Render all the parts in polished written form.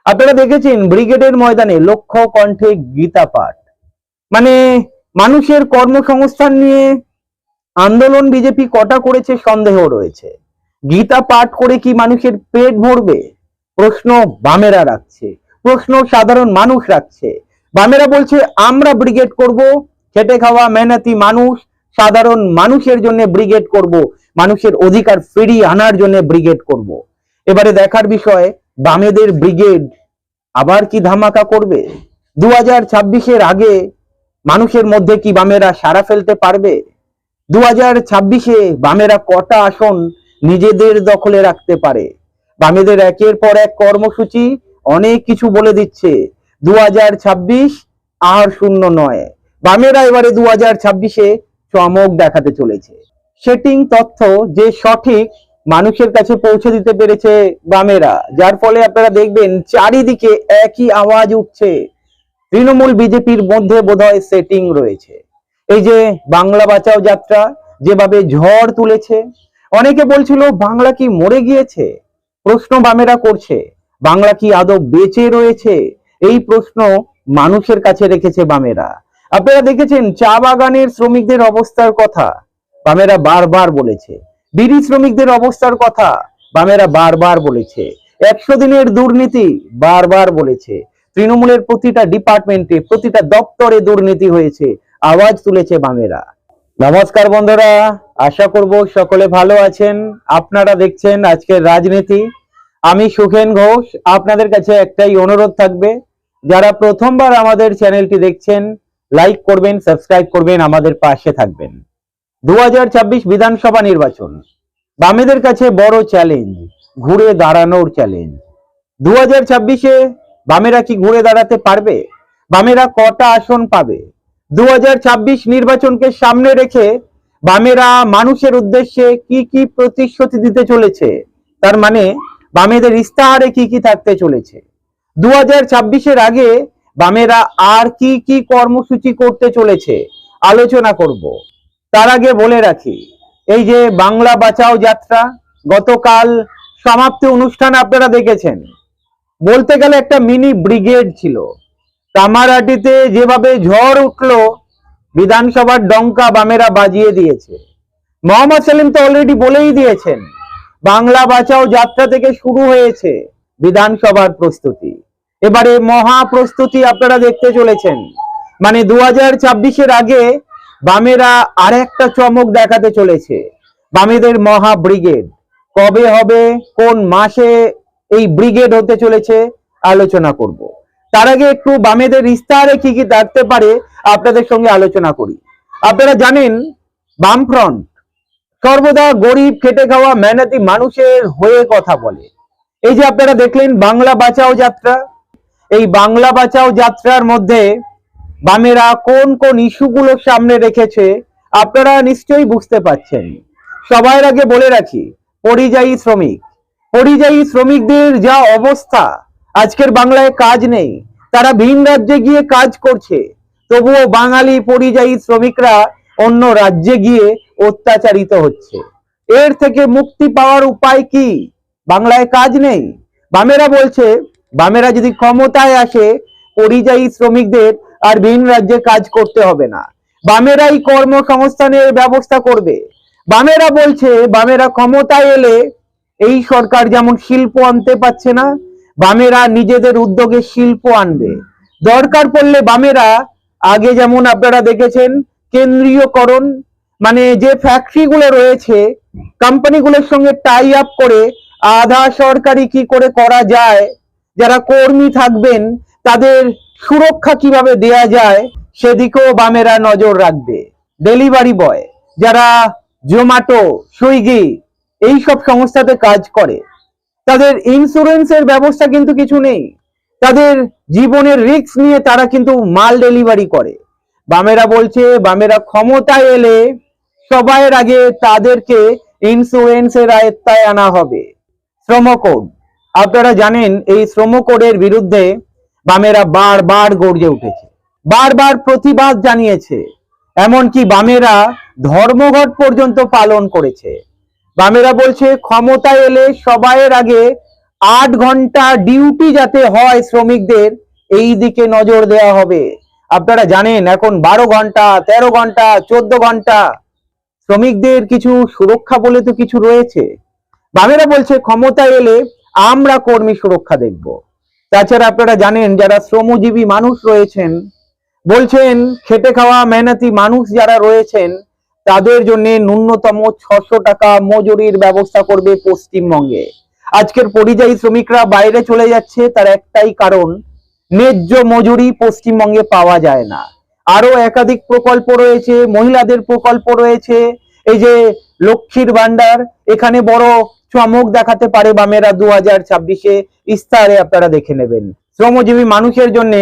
আপনারা দেখেছেন ব্রিগেডের ময়দানে লক্ষ্য কণ্ঠে গীতা পাঠ, মানে মানুষের কর্মসংস্থান নিয়ে আন্দোলন বিজেপি কটা করেছে সন্দেহ রয়েছে। গীতা পাঠ করে কি মানুষের পেট ভরবে? প্রশ্ন বামেরা রাখছে, প্রশ্ন সাধারণ মানুষ রাখছে। বামেরা বলছে আমরা ব্রিগেড করব, খেটে খাওয়া মেহনতি মানুষ, সাধারণ মানুষের জন্য ব্রিগেড করব, মানুষের অধিকার ফিরিয়ে আনার জন্য ব্রিগেড করব। এবারে দেখার বিষয় বামেদের ব্রিগেড আবার কি ধামাকা করবে? 2026-এর আগে মানুষের মধ্যে কি বামেরা সাড়া ফেলতে পারবে? 2026-এ বামেরা কটা আসন নিজেদের দখলে রাখতে পারে? বামেদের একের পর এক কর্মসূচি অনেক কিছু বলে দিচ্ছে। 2026 আর শূন্য নয়, বামেরা এবারে 2026-এ চমক দেখাতে চলেছে। সেটিং তথ্য যে সঠিক মানুষের কাছে পৌঁছে দিতে পেরেছে বামেরা, যার ফলে আপনারা দেখবেন চারিদিকে একই আওয়াজ উঠছে, তৃণমূল বিজেপির মধ্যে বোধহয় সেটিং রয়েছে। এই যে বাংলা বাঁচাও যাত্রা যেভাবে ঝড় তুলেছে, অনেকে বলছিল বাংলা কি মরে গিয়েছে, প্রশ্ন বামেরা করছে। বাংলা কি আদৌ বেঁচে রয়েছে, এই প্রশ্ন মানুষের কাছে রেখেছে বামেরা। আপনারা দেখেছেন চা বাগানের শ্রমিকদের অবস্থার কথা বামেরা বারবার বলেছে, বিড়ি শ্রমিকদের অবস্থার কথা বামেরা বারবার বলেছে, 100 দিনের দুর্নীতি বারবার বলেছে, তৃণমূলের প্রতিটা ডিপার্টমেন্টে প্রতিটা দপ্তরে দুর্নীতি হয়েছে, আওয়াজ তুলেছে বামেরা। নমস্কার বন্ধুরা, আশা করব সকলে ভালো আছেন। আপনারা দেখছেন আজকের রাজনীতি। আমি সুখেন ঘোষ। আপনাদের কাছে একটাই অনুরোধ থাকবে, যারা প্রথমবার আমাদের চ্যানেলটি দেখছেন লাইক করবেন, সাবস্ক্রাইব করবেন, আমাদের পাশে থাকবেন। 2026 বিধানসভা নির্বাচন বামেদের কাছে বড় চ্যালেঞ্জ, ঘুরে দাঁড়ানোর চ্যালেঞ্জ। 2026-এ বামেরা কি ঘুরে দাঁড়াতে পারবে? বামেরা কটা আসন পাবে? 2026 নির্বাচনকে সামনে রেখে বামেরা মানুষের উদ্দেশ্যে কি কি প্রতিশ্রুতি দিতে চলেছে, তার মানে বামেদের ইস্তাহারে কি কি থাকতে চলেছে। 2026-এর আগে বামেরা আর কি কি কর্মসূচি করতে চলেছে আলোচনা করব। তার আগে বলে রাখি, এই যে বাংলা বাঁচাও যাত্রা গতকাল সমাপ্তি অনুষ্ঠান আপনারা দেখেছেন, বলতে গেলে একটা মিনি ব্রিগেড ছিল। কামারহাটিতে যেভাবে ঝড় উঠলো, বিধানসভার ডঙ্কা বামেরা বাজিয়ে দিয়েছে। মোহাম্মদ সেলিম তো অলরেডি বলেই দিয়েছেন, বাংলা বাঁচাও যাত্রা থেকে শুরু হয়েছে বিধানসভার প্রস্তুতি। এবারে মহা প্রস্তুতি আপনারা দেখতে চলেছেন, মানে 2026-এর আগে বামেরা আর একটা চমক দেখাতে চলেছে। বামেদের মহা ব্রিগেড কবে হবে, কোন মাসে এই ব্রিগেড হতে চলেছে আলোচনা করব। তার আগে একটু বামেদের ইস্তাহারে কি কি থাকতে পারে আপনাদের সঙ্গে আলোচনা করি। আপনারা জানেন বামফ্রন্ট সর্বদা গরিব খেটে খাওয়া মেহনতি মানুষের হয়ে কথা বলে। এই যে আপনারা দেখলেন বাংলা বাঁচাও যাত্রা, এই বাংলা বাঁচাও যাত্রার মধ্যে বামেরা কোন কোন ইস্যুগুলো সামনে রেখেছে আপনারা নিশ্চয়ই বুঝতে পারছেন। সবার আগে বলে রাখি, পরিযায়ী শ্রমিকদের যা অবস্থা, আজকের বাংলায় কাজ নেই, তারা ভিন রাজ্যে গিয়ে কাজ করছে, তবুও বাঙালি পরিযায়ী শ্রমিকরা অন্য রাজ্যে গিয়ে অত্যাচারিত হচ্ছে। এর থেকে মুক্তি পাওয়ার উপায় কি? বাংলায় কাজ নেই। বামেরা বলছে বামেরা যদি ক্ষমতায় আসে পরিযায়ী শ্রমিকদের আর ভিন রাজ্যে কাজ করতে হবে না, বামেরাই কর্মসংস্থানের ব্যবস্থা করবে। বামেরা বলছে বামেরা ক্ষমতায় এলে এই সরকার যেমন শিল্প আনতে পারছে না, বামেরা নিজেদের উদ্যোগে শিল্প আনবে। দরকার পড়লে বামেরা আগে যেমন আপনারা দেখেছেন কেন্দ্রীয়করণ, মানে যে ফ্যাক্টরিগুলো রয়েছে কোম্পানিগুলোর সঙ্গে টাই আপ করে আধা সরকারি কি করে করা যায়, যারা কর্মী থাকবেন তাদের সুরক্ষা কিভাবে দেয়া যায় সেদিকেও বামেরা নজর রাখবে। ডেলিভারি বয় যারা জোম্যাটো, সুইগি এইসব সংস্থাতে কাজ করে, তাদের ইন্স্যুরেন্সের ব্যবস্থা কিন্তু কিছু নেই, তাদের জীবনের রিস্ক নিয়ে তারা কিন্তু মাল ডেলিভারি করে। বামেরা বলছে বামেরা ক্ষমতায় এলে সবার আগে তাদেরকে ইন্স্যুরেন্সের আয়ত্তায় আনা হবে। শ্রম কোড আপনারা জানেন, এই শ্রম কোডের বিরুদ্ধে বামেরা বারবার গর্জে উঠেছে, বারবার প্রতিবাদ জানিয়েছে, এমনকি বামেরা ধর্মঘট পর্যন্ত পালন করেছে। বামেরা বলছে ক্ষমতায় এলে সবার আগে 8 ঘন্টা ডিউটি যাতে হয় শ্রমিকদের, এই দিকে নজর দেওয়া হবে। আপনারা জানেন এখন 12 ঘন্টা, 13 ঘন্টা, 14 ঘন্টা। শ্রমিকদের কিছু সুরক্ষা বলে তো কিছু রয়েছে। বামেরা বলছে ক্ষমতায় এলে আমরা কর্মী সুরক্ষা দেখব। তাছাড়া আপনারা জানেন যারা শ্রমজীবী মানুষ রয়েছেন, বলছেন খেটে খাওয়া মেহনতি মানুষ যারা রয়েছেন তাদের জন্য ন্যূনতম 600 টাকা মজুরির ব্যবস্থা করবে পশ্চিমবঙ্গে। আজকের পরিযায়ী শ্রমিকরা বাইরে চলে যাচ্ছে, তার একটাই কারণ, ন্যায্য মজুরি পশ্চিমবঙ্গে পাওয়া যায় না। আরো একাধিক প্রকল্প রয়েছে, মহিলাদের প্রকল্প রয়েছে, এই যে লক্ষ্মীর ভান্ডার, এখানে বড় চমক দেখাতে পারে বামেরা 2026-এ। ইস্তাহারে আপনারা দেখে নেবেন। শ্রমজীবী মানুষের জন্য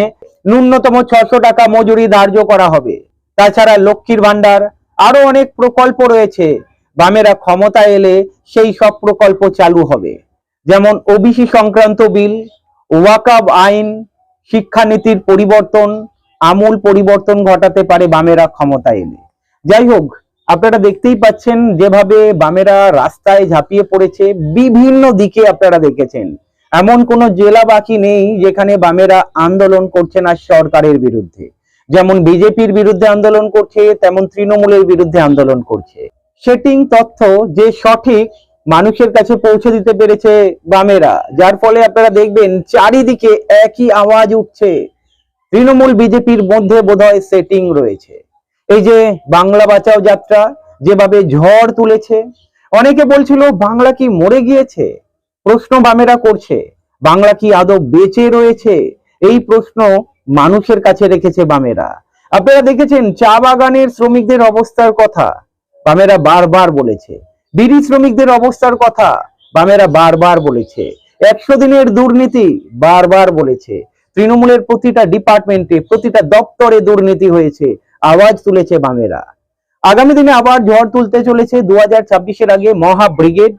ন্যূনতম 600 টাকা মজুরি ধার্য করা হবে। তাছাড়া লক্ষ্মীর ভান্ডার, আরো অনেক প্রকল্প রয়েছে। বামেরা ক্ষমতায় এলে সেই সব প্রকল্প চালু হবে। যেমন ওবিসি সংক্রান্ত বিল, ওয়াকফ আইন, শিক্ষানীতির পরিবর্তন, আমূল পরিবর্তন ঘটাতে পারে বামেরা ক্ষমতায় এলে। যাই হোক, আপনারা দেখতেই পাচ্ছেন যেভাবে বামেরা রাস্তায় ঝাঁপিয়ে পড়েছে, বিভিন্ন দিকে আপনারা দেখেছেন। এমন কোনো জেলা বাকি নেই যেখানে বামেরা আন্দোলন করছে না সরকারের বিরুদ্ধে। যেমন বিজেপির বিরুদ্ধে আন্দোলন করছে, তেমন তৃণমূলের বিরুদ্ধে আন্দোলন করছে। সেটিং তথ্য যে সঠিক মানুষের কাছে পৌঁছে দিতে পেরেছে বামেরা, যার ফলে আপনারা দেখবেন চারিদিকে একই আওয়াজ উঠছে, তৃণমূল বিজেপির মধ্যে বোধহয় সেটিং রয়েছে। এই যে বাংলা বাঁচাও যাত্রা যেভাবে ঝড় তুলেছে, অনেকে বলছিল বাংলা কি মরে গিয়েছে, প্রশ্ন বামেরা করছে। বাংলা কি আদৌ বেঁচে রয়েছে, এই প্রশ্ন মানুষের কাছে রেখেছে বামেরা। আপনারা দেখেছেন চা বাগানের শ্রমিকদের অবস্থার কথা বামেরা বারবার বলেছে, বিড়ি শ্রমিকদের অবস্থার কথা বামেরা বারবার বলেছে, 100 দিনের দুর্নীতি বারবার বলেছে। তৃণমূলের প্রতিটা ডিপার্টমেন্টে, প্রতিটা দপ্তরে দুর্নীতি হয়েছে, আওয়াজ তুলেছে বামেরা। আগামী দিনে আবার ঝড় তুলতে চলেছে 2026-এর আগে মহা ব্রিগেড।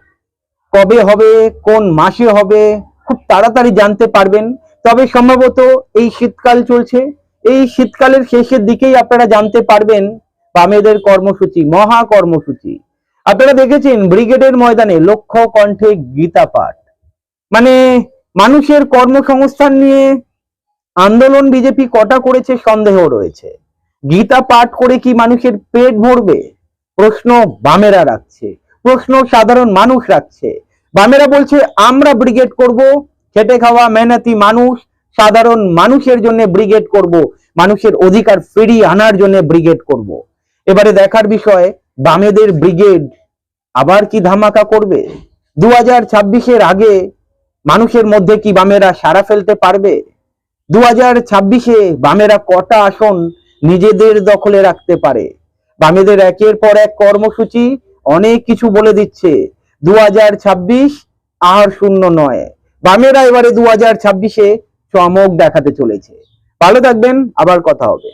কবে হবে, কোন মাসে হবে, খুব তাড়াতাড়ি জানতে পারবেন। তবে সম্ভবত এই শীতকাল চলছে, এই শীতকালের শেষের দিকেই আপনারা জানতে পারবেন বামেদের কর্মসূচি, মহা কর্মসূচি। আপনারা দেখেছেন ব্রিগেডের ময়দানে লক্ষ্য কণ্ঠে গীতা পাঠ। মানে মানুষের কর্মসংস্থান নিয়ে আন্দোলন বিজেপি কটা করেছে সন্দেহ রয়েছে। গীতা পাঠ করে কি মানুষের পেট ভরবে, প্রশ্ন বামেরা রাখছে, প্রশ্ন সাধারণ মানুষ রাখছে। বামেরা বলছে আমরা ব্রিগেড করব, খেটে খাওয়া মেহনতি মানুষ, সাধারণ মানুষের জন্য ব্রিগেড করব, মানুষের অধিকার ফিরিয়ে আনার জন্য ব্রিগেড করব। এবারে দেখার বিষয় বামেদের ব্রিগেড আবার কি ধামাকা করবে। 2026-এর আগে মানুষের মধ্যে কি বামেরা সাড়া ফেলতে পারবে? 2026-এ বামেরা কটা আসন নিজেদের দখলে রাখতে পারে? বামেদের একের পর এক কর্মসূচি অনেক কিছু বলে দিচ্ছে। 2026 আর শূন্য নয়। বামেরা এবারে 2026-এ চমক দেখাতে চলেছে। ভালো থাকবেন, আবার কথা হবে।